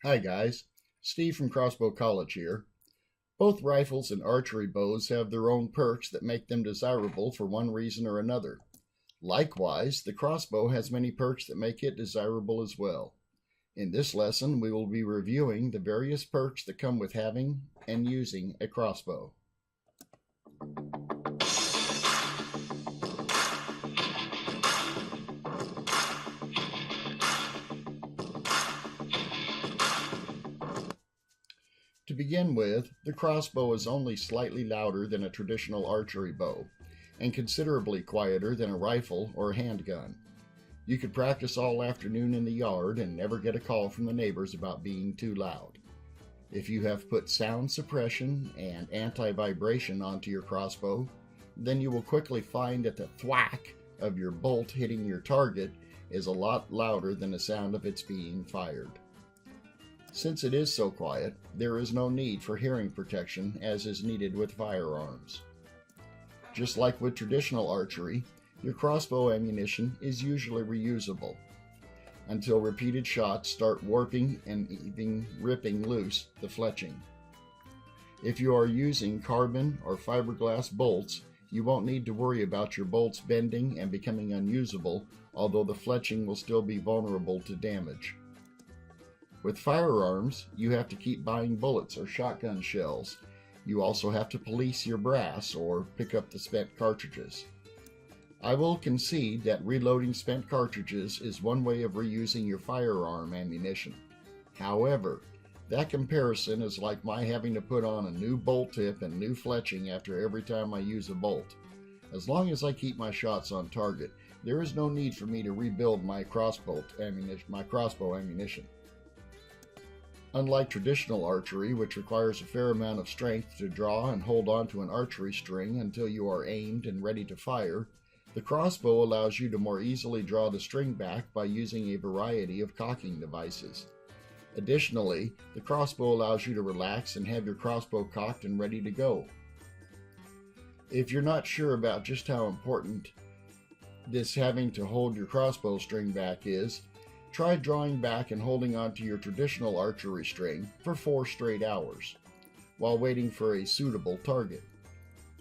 Hi guys, Steve from Crossbow College here. Both rifles and archery bows have their own perks that make them desirable for one reason or another. Likewise, the crossbow has many perks that make it desirable as well. In this lesson, we will be reviewing the various perks that come with having and using a crossbow. To begin with, the crossbow is only slightly louder than a traditional archery bow, and considerably quieter than a rifle or a handgun. You could practice all afternoon in the yard and never get a call from the neighbors about being too loud. If you have put sound suppression and anti-vibration onto your crossbow, then you will quickly find that the thwack of your bolt hitting your target is a lot louder than the sound of its being fired. Since it is so quiet, there is no need for hearing protection as is needed with firearms. Just like with traditional archery, your crossbow ammunition is usually reusable until repeated shots start warping and even ripping loose the fletching. If you are using carbon or fiberglass bolts, you won't need to worry about your bolts bending and becoming unusable, although the fletching will still be vulnerable to damage. With firearms, you have to keep buying bullets or shotgun shells. You also have to police your brass or pick up the spent cartridges. I will concede that reloading spent cartridges is one way of reusing your firearm ammunition. However, that comparison is like my having to put on a new bolt tip and new fletching after every time I use a bolt. As long as I keep my shots on target, there is no need for me to rebuild my crossbow ammunition. Unlike traditional archery, which requires a fair amount of strength to draw and hold on to an archery string until you are aimed and ready to fire, the crossbow allows you to more easily draw the string back by using a variety of cocking devices. Additionally, the crossbow allows you to relax and have your crossbow cocked and ready to go. If you're not sure about just how important this having to hold your crossbow string back is, try drawing back and holding onto your traditional archery string for 4 straight hours, while waiting for a suitable target.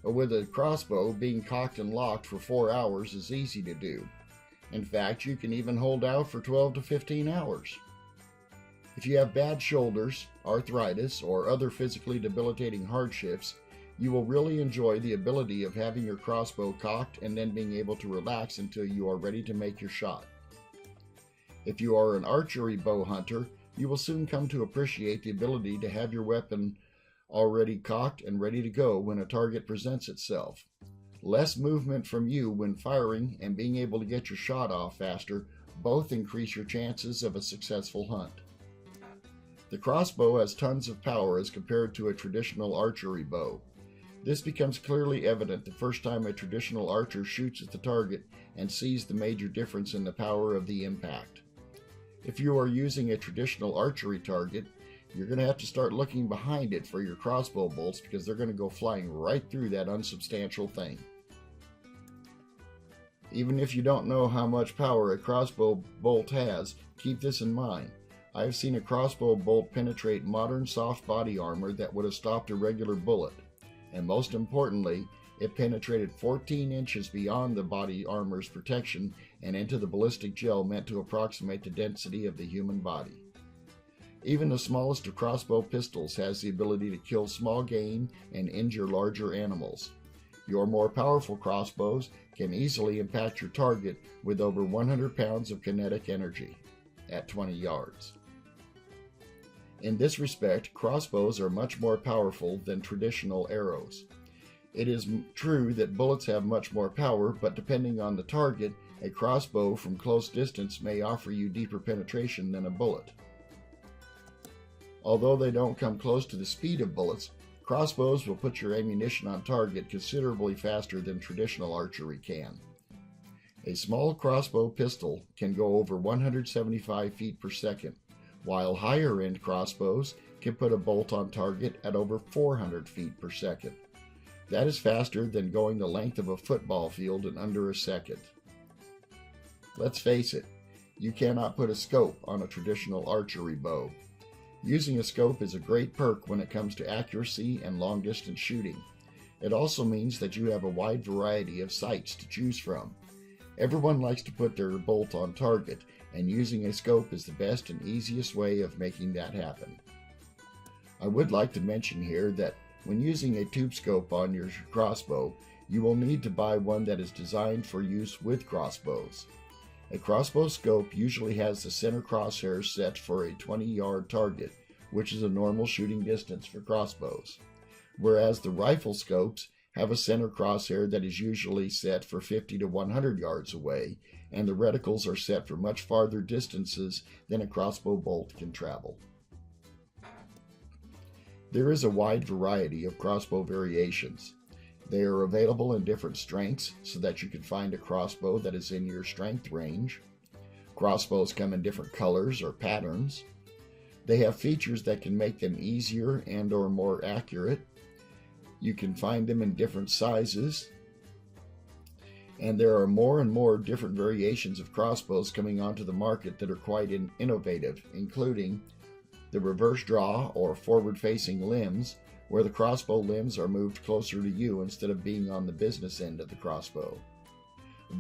With a crossbow, being cocked and locked for 4 hours is easy to do. In fact, you can even hold out for 12 to 15 hours. If you have bad shoulders, arthritis, or other physically debilitating hardships, you will really enjoy the ability of having your crossbow cocked and then being able to relax until you are ready to make your shot. If you are an archery bow hunter, you will soon come to appreciate the ability to have your weapon already cocked and ready to go when a target presents itself. Less movement from you when firing and being able to get your shot off faster both increase your chances of a successful hunt. The crossbow has tons of power as compared to a traditional archery bow. This becomes clearly evident the first time a traditional archer shoots at the target and sees the major difference in the power of the impact. If you are using a traditional archery target, you're going to have to start looking behind it for your crossbow bolts because they're going to go flying right through that unsubstantial thing. Even if you don't know how much power a crossbow bolt has, keep this in mind. I have seen a crossbow bolt penetrate modern soft body armor that would have stopped a regular bullet. And most importantly, it penetrated 14 inches beyond the body armor's protection and into the ballistic gel meant to approximate the density of the human body. Even the smallest of crossbow pistols has the ability to kill small game and injure larger animals. Your more powerful crossbows can easily impact your target with over 100 pounds of kinetic energy at 20 yards. In this respect, crossbows are much more powerful than traditional arrows. It is true that bullets have much more power, but depending on the target, a crossbow from close distance may offer you deeper penetration than a bullet. Although they don't come close to the speed of bullets, crossbows will put your ammunition on target considerably faster than traditional archery can. A small crossbow pistol can go over 175 feet per second, while higher-end crossbows can put a bolt on target at over 400 feet per second. That is faster than going the length of a football field in under a second. Let's face it, you cannot put a scope on a traditional archery bow. Using a scope is a great perk when it comes to accuracy and long-distance shooting. It also means that you have a wide variety of sights to choose from. Everyone likes to put their bolt on target, and using a scope is the best and easiest way of making that happen. I would like to mention here that when using a tube scope on your crossbow, you will need to buy one that is designed for use with crossbows. A crossbow scope usually has the center crosshair set for a 20-yard target, which is a normal shooting distance for crossbows, whereas the rifle scopes have a center crosshair that is usually set for 50 to 100 yards away, and the reticles are set for much farther distances than a crossbow bolt can travel. There is a wide variety of crossbow variations. They are available in different strengths so that you can find a crossbow that is in your strength range. Crossbows come in different colors or patterns. They have features that can make them easier and or more accurate. You can find them in different sizes. And there are more and more different variations of crossbows coming onto the market that are quite innovative, including the reverse draw or forward-facing limbs, where the crossbow limbs are moved closer to you instead of being on the business end of the crossbow.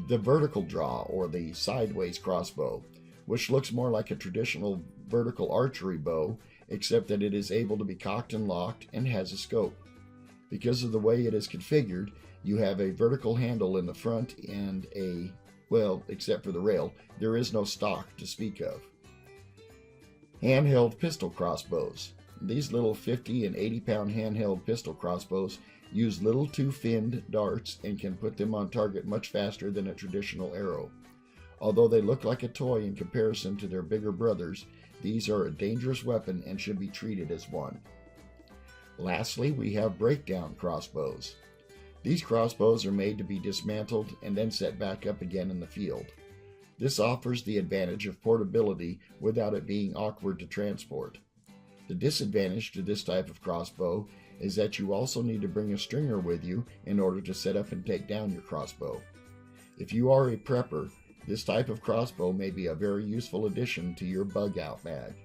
The vertical draw, or the sideways crossbow, which looks more like a traditional vertical archery bow, except that it is able to be cocked and locked and has a scope. Because of the way it is configured, you have a vertical handle in the front and except for the rail, there is no stock to speak of. Handheld pistol crossbows. These little 50 and 80-pound handheld pistol crossbows use little two-finned darts and can put them on target much faster than a traditional arrow. Although they look like a toy in comparison to their bigger brothers, these are a dangerous weapon and should be treated as one. Lastly, we have breakdown crossbows. These crossbows are made to be dismantled and then set back up again in the field. This offers the advantage of portability without it being awkward to transport. The disadvantage to this type of crossbow is that you also need to bring a stringer with you in order to set up and take down your crossbow. If you are a prepper, this type of crossbow may be a very useful addition to your bug-out bag.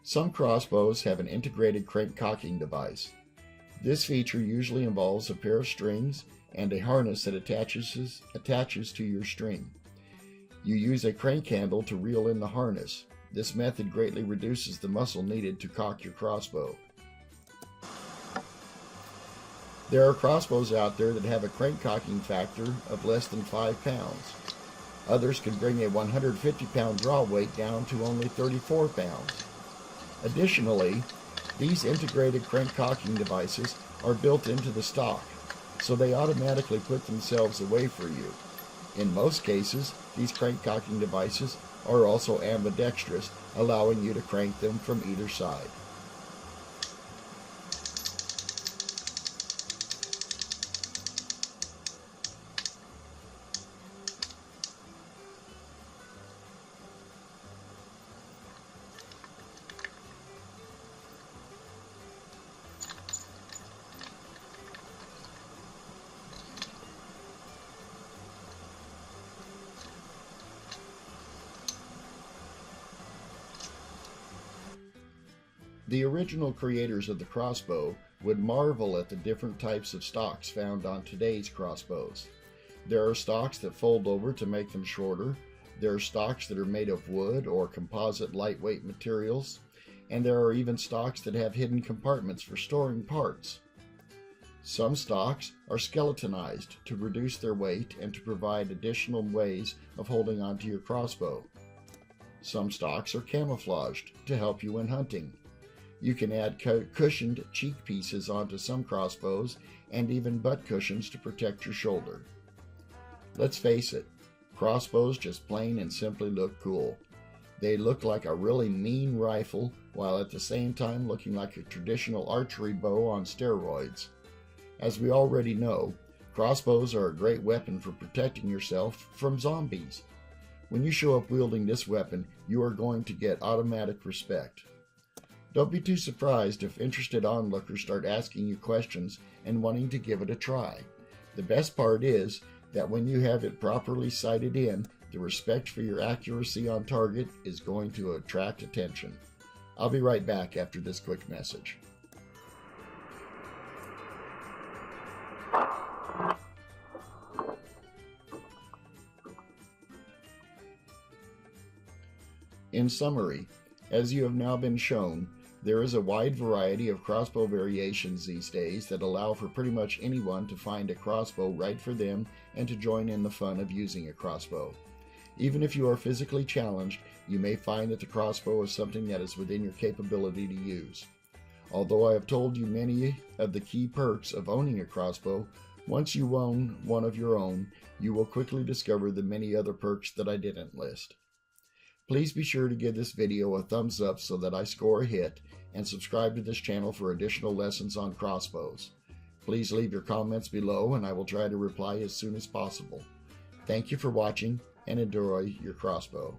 Some crossbows have an integrated crank cocking device. This feature usually involves a pair of strings and a harness that attaches to your string. You use a crank handle to reel in the harness. This method greatly reduces the muscle needed to cock your crossbow. There are crossbows out there that have a crank cocking factor of less than 5 pounds. Others can bring a 150-pound draw weight down to only 34 pounds. Additionally, these integrated crank cocking devices are built into the stock, so they automatically put themselves away for you. In most cases, these crank cocking devices are also ambidextrous, allowing you to crank them from either side. The original creators of the crossbow would marvel at the different types of stocks found on today's crossbows. There are stocks that fold over to make them shorter, there are stocks that are made of wood or composite lightweight materials, and there are even stocks that have hidden compartments for storing parts. Some stocks are skeletonized to reduce their weight and to provide additional ways of holding onto your crossbow. Some stocks are camouflaged to help you when hunting. You can add cushioned cheek pieces onto some crossbows and even butt cushions to protect your shoulder. Let's face it, crossbows just plain and simply look cool. They look like a really mean rifle while at the same time looking like a traditional archery bow on steroids. As we already know, crossbows are a great weapon for protecting yourself from zombies. When you show up wielding this weapon, you are going to get automatic respect. Don't be too surprised if interested onlookers start asking you questions and wanting to give it a try. The best part is that when you have it properly sighted in, The respect for your accuracy on target is going to attract attention. I'll be right back after this quick message. In summary, as you have now been shown, there is a wide variety of crossbow variations these days that allow for pretty much anyone to find a crossbow right for them and to join in the fun of using a crossbow. Even if you are physically challenged, you may find that the crossbow is something that is within your capability to use. Although I have told you many of the key perks of owning a crossbow, once you own one of your own, you will quickly discover the many other perks that I didn't list. Please be sure to give this video a thumbs up so that I score a hit, and subscribe to this channel for additional lessons on crossbows. Please leave your comments below and I will try to reply as soon as possible. Thank you for watching and enjoy your crossbow.